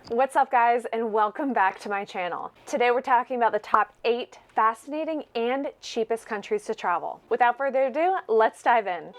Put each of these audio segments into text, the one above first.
What's up guys, and welcome back to my channel. Today we're talking about the top 8 fascinating and cheapest countries to travel. Without further ado, let's dive in.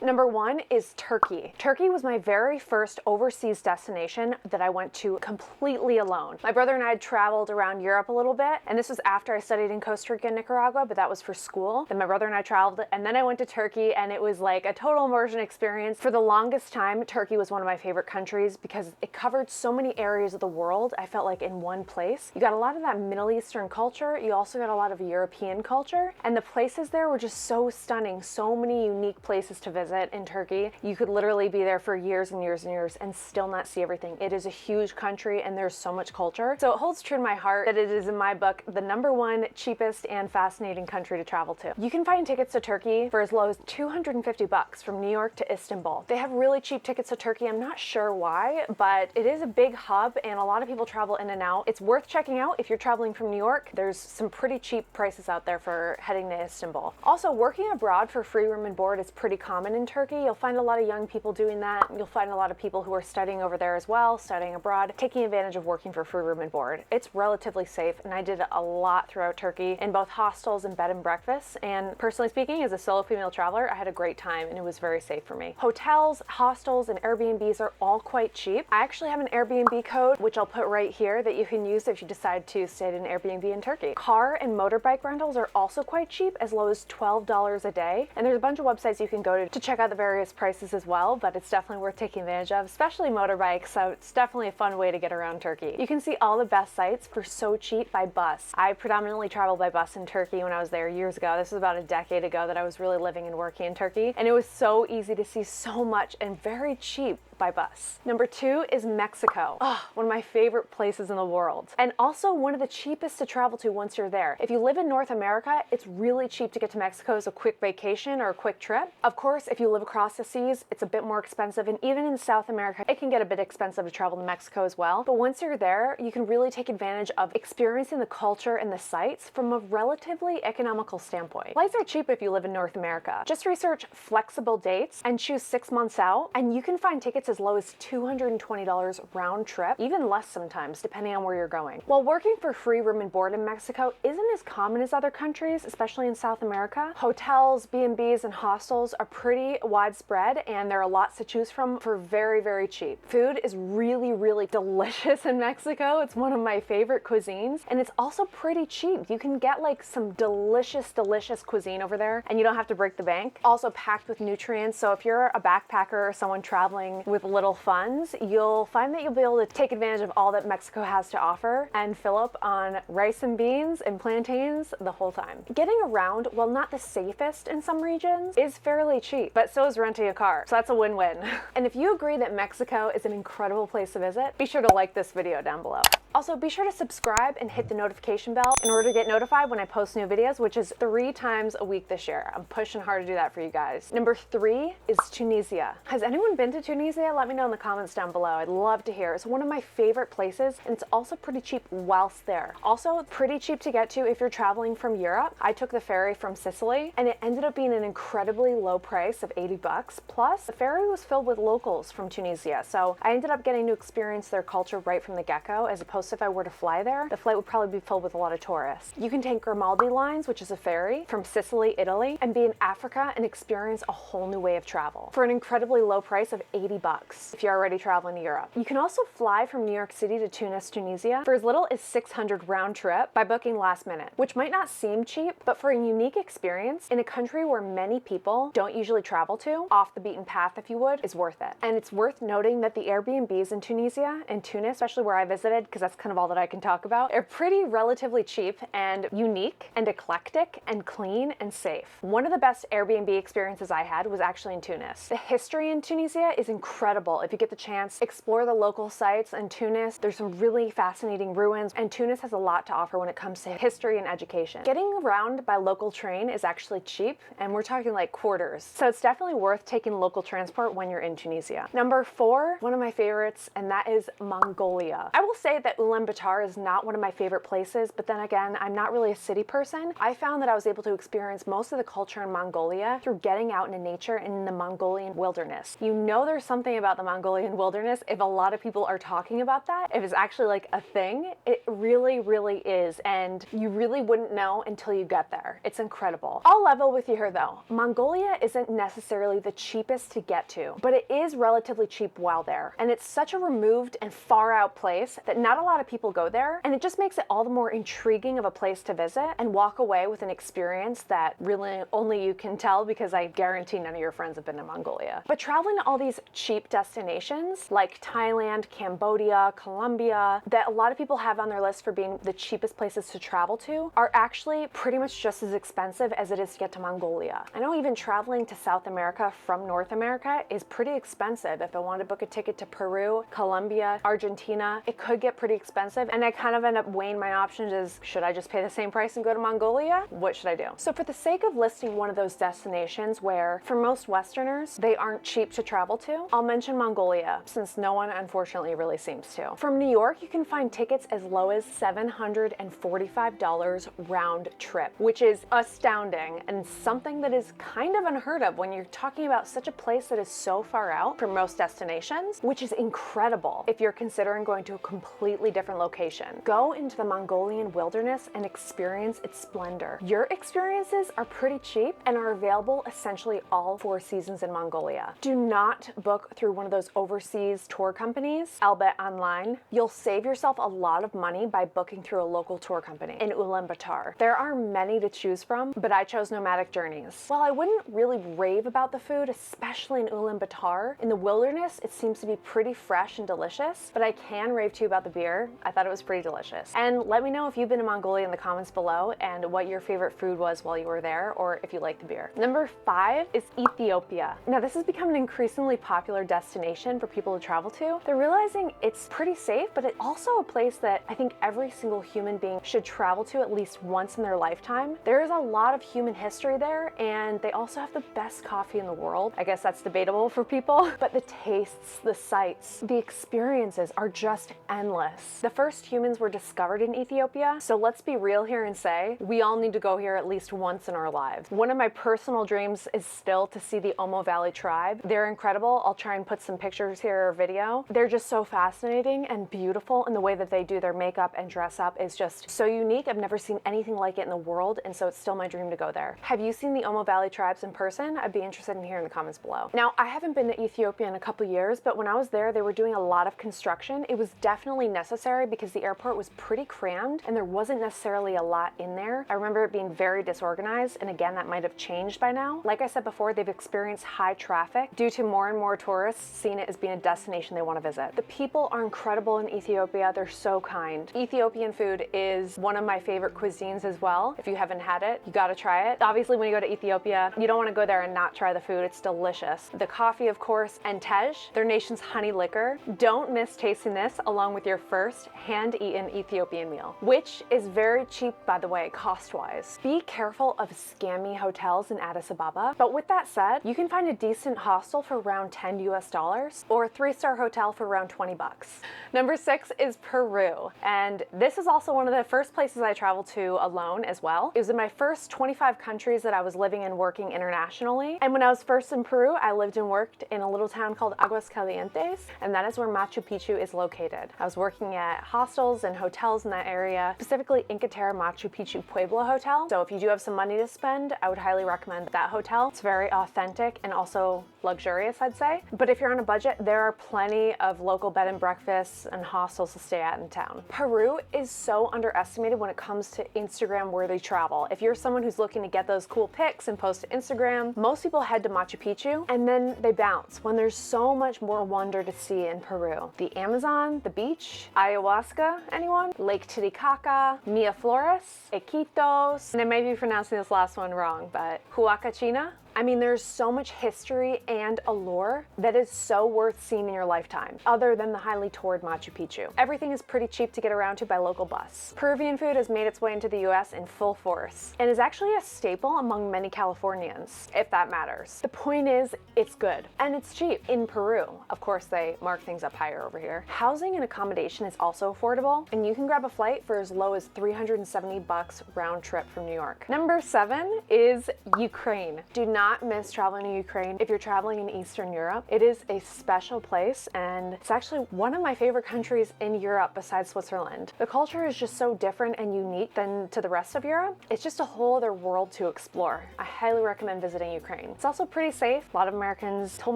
Number 1 is Turkey. Turkey was my very first overseas destination that I went to completely alone. My brother and I had traveled around Europe a little bit, and this was after I studied in Costa Rica and Nicaragua, but that was for school. Then my brother and I traveled, and then I went to Turkey, and it was like a total immersion experience. For the longest time, Turkey was one of my favorite countries because it covered so many areas of the world. I felt like in one place. You got a lot of that Middle Eastern culture, you also got a lot of European culture, and the places there were just so stunning, so many unique places to visit. In Turkey. You could literally be there for years and years and years and still not see everything. It is a huge country and there's so much culture. So it holds true to my heart that it is, in my book, the number 1 cheapest and fascinating country to travel to. You can find tickets to Turkey for as low as $250 from New York to Istanbul. They have really cheap tickets to Turkey. I'm not sure why, but it is a big hub and a lot of people travel in and out. It's worth checking out if you're traveling from New York. There's some pretty cheap prices out there for heading to Istanbul. Also, working abroad for free room and board is pretty common in Turkey. You'll find a lot of young people doing that. You'll find a lot of people who are studying over there as well, studying abroad, taking advantage of working for free room and board. It's relatively safe, and I did it a lot throughout Turkey in both hostels and bed and breakfasts. And personally speaking, as a solo female traveler, I had a great time and it was very safe for me. Hotels, hostels, and Airbnbs are all quite cheap. I actually have an Airbnb code, which I'll put right here, that you can use if you decide to stay at an Airbnb in Turkey. Car and motorbike rentals are also quite cheap, as low as $12 a day. And there's a bunch of websites you can go to check out the various prices as well, but it's definitely worth taking advantage of, especially motorbikes, so it's definitely a fun way to get around Turkey. You can see all the best sites for so cheap by bus. I predominantly traveled by bus in Turkey when I was there years ago. This was about a decade ago that I was really living and working in Turkey, and it was so easy to see so much and very cheap by bus. Number 2 is Mexico. Oh, one of my favorite places in the world, and also one of the cheapest to travel to once you're there. If you live in North America, it's really cheap to get to Mexico as a quick vacation or a quick trip. Of course, if you live across the seas, it's a bit more expensive, and even in South America, it can get a bit expensive to travel to Mexico as well. But once you're there, you can really take advantage of experiencing the culture and the sights from a relatively economical standpoint. Flights are cheap if you live in North America. Just research flexible dates and choose 6 months out, and you can find tickets as low as $220 round trip, even less sometimes, depending on where you're going. While working for free room and board in Mexico isn't as common as other countries, especially in South America, hotels, B&Bs, and hostels are pretty widespread, and there are lots to choose from for very, very cheap. Food is really, really delicious in Mexico. It's one of my favorite cuisines, and it's also pretty cheap. You can get like some delicious, delicious cuisine over there, and you don't have to break the bank. Also packed with nutrients, so if you're a backpacker or someone traveling with little funds, you'll find that you'll be able to take advantage of all that Mexico has to offer and fill up on rice and beans and plantains the whole time. Getting around, while not the safest in some regions, is fairly cheap, but so is renting a car, so that's a win-win. And if you agree that Mexico is an incredible place to visit, be sure to like this video down below. Also, be sure to subscribe and hit the notification bell in order to get notified when I post new videos, which is 3 times a week this year. I'm pushing hard to do that for you guys. Number 3 is Tunisia. Has anyone been to Tunisia? Let me know in the comments down below. I'd love to hear. It's one of my favorite places, and it's also pretty cheap whilst there. Also, pretty cheap to get to if you're traveling from Europe. I took the ferry from Sicily, and it ended up being an incredibly low price of $80. Plus, the ferry was filled with locals from Tunisia, so I ended up getting to experience their culture right from the get-go, as opposed to if I were to fly there, the flight would probably be filled with a lot of tourists. You can take Grimaldi lines, which is a ferry, from Sicily, Italy, and be in Africa and experience a whole new way of travel for an incredibly low price of $80 if you're already traveling to Europe. You can also fly from New York City to Tunis, Tunisia for as little as $600 round trip by booking last minute, which might not seem cheap, but for a unique experience in a country where many people don't usually travel to, off the beaten path if you would, is worth it. And it's worth noting that the Airbnbs in Tunisia and Tunis, especially where I visited, because that's kind of all that I can talk about, are pretty relatively cheap and unique and eclectic and clean and safe. One of the best Airbnb experiences I had was actually in Tunis. The history in Tunisia is incredible. If you get the chance, explore the local sites in Tunis. There's some really fascinating ruins, and Tunis has a lot to offer when it comes to history and education. Getting around by local train is actually cheap, and we're talking like quarters. So it's definitely worth taking local transport when you're in Tunisia. Number 4, one of my favorites, and that is Mongolia. I will say that Ulaanbaatar is not one of my favorite places, but then again, I'm not really a city person. I found that I was able to experience most of the culture in Mongolia through getting out into nature and in the Mongolian wilderness. You know there's something about the Mongolian wilderness if a lot of people are talking about that, if it's actually like a thing. It really, really is, and you really wouldn't know until you get there. It's incredible. I'll level with you here though. Mongolia isn't necessarily the cheapest to get to, but it is relatively cheap while there. And it's such a removed and far out place that not a lot of people go there, and it just makes it all the more intriguing of a place to visit and walk away with an experience that really only you can tell, because I guarantee none of your friends have been to Mongolia. But traveling to all these cheap destinations like Thailand, Cambodia, Colombia, that a lot of people have on their list for being the cheapest places to travel to, are actually pretty much just as expensive as it is to get to Mongolia. I know even traveling to South America from North America is pretty expensive. If I wanted to book a ticket to Peru, Colombia, Argentina, it could get pretty expensive, and I kind of end up weighing my options as, should I just pay the same price and go to Mongolia? What should I do? So for the sake of listing one of those destinations where, for most Westerners, they aren't cheap to travel to, I'll mention Mongolia, since no one unfortunately really seems to. From New York, you can find tickets as low as $745 round trip, which is astounding and something that is kind of unheard of when you're talking about such a place that is so far out from most destinations, which is incredible if you're considering going to a completely different location. Go into the Mongolian wilderness and experience its splendor. Your experiences are pretty cheap and are available essentially all 4 seasons in Mongolia. Do not book through one of those overseas tour companies, albeit online. You'll save yourself a lot of money by booking through a local tour company in Ulaanbaatar. There are many to choose from, but I chose Nomadic Journeys. While I wouldn't really rave about the food, especially in Ulaanbaatar, in the wilderness it seems to be pretty fresh and delicious, but I can rave to you about the beer. I thought it was pretty delicious. And let me know if you've been to Mongolia in the comments below and what your favorite food was while you were there, or if you like the beer. Number 5 is Ethiopia. Now this has become an increasingly popular destination for people to travel to. They're realizing it's pretty safe, but it's also a place that I think every single human being should travel to at least once in their lifetime. There is a lot of human history there, and they also have the best coffee in the world. I guess that's debatable for people, but the tastes, the sights, the experiences are just endless. The first humans were discovered in Ethiopia, so let's be real here and say we all need to go here at least once in our lives. One of my personal dreams is still to see the Omo Valley tribe. They're incredible. I'll try and put some pictures here or video. They're just so fascinating and beautiful, and the way that they do their makeup and dress up is just so unique. I've never seen anything like it in the world, and so it's still my dream to go there. Have you seen the Omo Valley tribes in person? I'd be interested in hearing in the comments below. Now, I haven't been to Ethiopia in a couple years, but when I was there, they were doing a lot of construction. It was definitely necessary because the airport was pretty crammed and there wasn't necessarily a lot in there. I remember it being very disorganized, and again, that might have changed by now. Like I said before, they've experienced high traffic due to more and more tourists seeing it as being a destination they want to visit. The people are incredible in Ethiopia. They're so kind. Ethiopian food is one of my favorite cuisines as well. If you haven't had it, you gotta try it. Obviously, when you go to Ethiopia, you don't want to go there and not try the food. It's delicious. The coffee, of course, and tej, their nation's honey liquor. Don't miss tasting this along with your first hand-eaten Ethiopian meal, which is very cheap, by the way, cost-wise. Be careful of scammy hotels in Addis Ababa, but with that said, you can find a decent hostel for around $10 US or a 3-star hotel for around 20 bucks. Number 6 is Peru, and this is also one of the first places I traveled to alone as well. It was in my first 25 countries that I was living and working internationally, and when I was first in Peru, I lived and worked in a little town called Aguascalientes, and that is where Machu Picchu is located. I was working at hostels and hotels in that area, specifically Inca Terra Machu Picchu Pueblo Hotel. So if you do have some money to spend, I would highly recommend that hotel. It's very authentic and also luxurious, I'd say. But if you're on a budget, there are plenty of local bed and breakfasts and hostels to stay at in town. Peru is so underestimated when it comes to Instagram worthy travel. If you're someone who's looking to get those cool pics and post to Instagram, most people head to Machu Picchu and then they bounce when there's so much more wonder to see in Peru. The Amazon, the beach, ayahuasca, anyone? Lake Titicaca, Miraflores, Iquitos, and I may be pronouncing this last one wrong, but Huacachina. I mean, there's so much history and allure that is so worth seeing in your lifetime, other than the highly toured Machu Picchu. Everything is pretty cheap to get around to by local bus. Peruvian food has made its way into the US in full force, and is actually a staple among many Californians, if that matters. The point is, it's good, and it's cheap. In Peru, of course, they mark things up higher over here. Housing and accommodation is also affordable, and you can grab a flight for as low as $370 round trip from New York. Number 7 is Ukraine. Do not miss traveling to Ukraine if you're traveling in Eastern Europe. It is a special place, and it's actually one of my favorite countries in Europe besides Switzerland. The culture is just so different and unique than to the rest of Europe. It's just a whole other world to explore. I highly recommend visiting Ukraine. It's also pretty safe. A lot of Americans told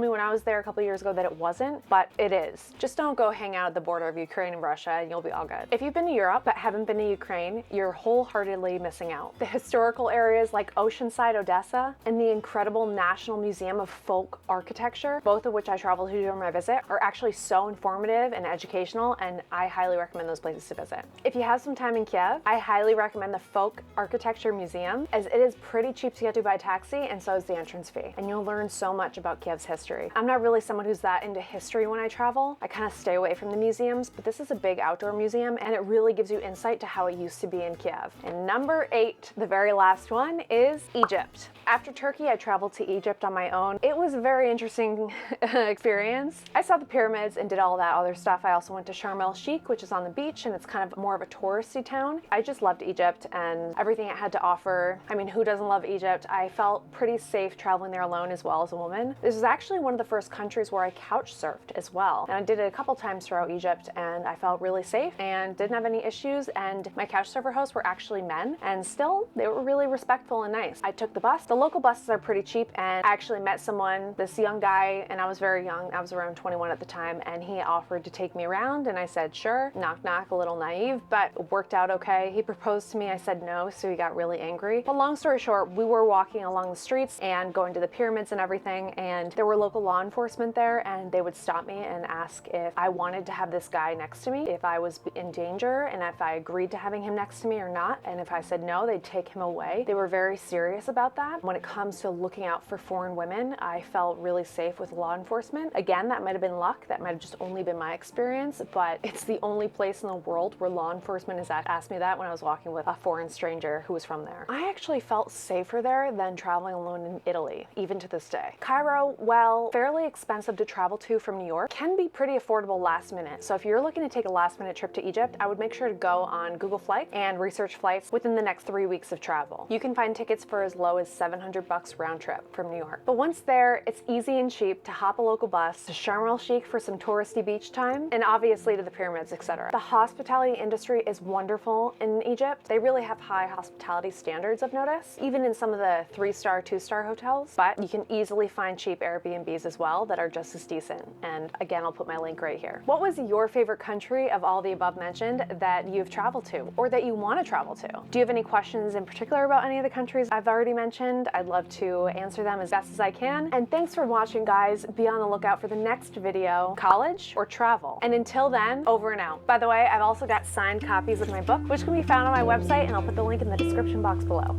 me when I was there a couple years ago that it wasn't, but it is. Just don't go hang out at the border of Ukraine and Russia and you'll be all good. If you've been to Europe but haven't been to Ukraine, you're wholeheartedly missing out. The historical areas like Oceanside, Odessa, and the incredible National Museum of Folk Architecture, both of which I traveled to during my visit, are actually so informative and educational, and I highly recommend those places to visit. If you have some time in Kiev, I highly recommend the Folk Architecture Museum, as it is pretty cheap to get to by taxi, and so is the entrance fee, and you'll learn so much about Kiev's history. I'm not really someone who's that into history when I travel. I kind of stay away from the museums, but this is a big outdoor museum, and it really gives you insight to how it used to be in Kiev. And number 8, the very last one, is Egypt. After Turkey, I traveled to Egypt on my own. It was a very interesting experience. I saw the pyramids and did all that other stuff. I also went to Sharm el-Sheikh, which is on the beach, and it's kind of more of a touristy town. I just loved Egypt and everything it had to offer. I mean, who doesn't love Egypt? I felt pretty safe traveling there alone as well as a woman. This was actually one of the first countries where I couch surfed as well. And I did it a couple times throughout Egypt, and I felt really safe and didn't have any issues. And my couch surfer hosts were actually men, and still they were really respectful and nice. I took the bus. The local buses are pretty cheap, and I actually met someone, this young guy, and I was very young. I was around 21 at the time, and he offered to take me around, and I said sure. Knock knock, a little naive, but it worked out okay. He proposed to me. I said no, so he got really angry. But long story short, we were walking along the streets and going to the pyramids and everything, and there were local law enforcement there, and they would stop me and ask if I wanted to have this guy next to me, if I was in danger, and if I agreed to having him next to me or not. And if I said no, they'd take him away. They were very serious about that. When it comes to looking out for foreign women, I felt really safe with law enforcement. Again, that might have been luck. That might have just only been my experience, but it's the only place in the world where law enforcement has asked me that when I was walking with a foreign stranger who was from there. I actually felt safer there than traveling alone in Italy, even to this day. Cairo, well, fairly expensive to travel to from New York, can be pretty affordable last minute. So if you're looking to take a last minute trip to Egypt, I would make sure to go on Google Flights and research flights within the next 3 weeks of travel. You can find tickets for as low as $700 round trip from New York. But once there, it's easy and cheap to hop a local bus to Sharm el-Sheikh for some touristy beach time, and obviously to the pyramids, etc. The hospitality industry is wonderful in Egypt. They really have high hospitality standards, I've noticed, even in some of the 3-star, 2-star hotels. But you can easily find cheap Airbnbs as well that are just as decent. And again, I'll put my link right here. What was your favorite country of all the above mentioned that you've traveled to or that you want to travel to? Do you have any questions in particular about any of the countries I've already mentioned? I'd love to answer them as best as I can. And thanks for watching, guys. Be on the lookout for the next video, college or travel. And until then, over and out. By the way, I've also got signed copies of my book, which can be found on my website, and I'll put the link in the description box below.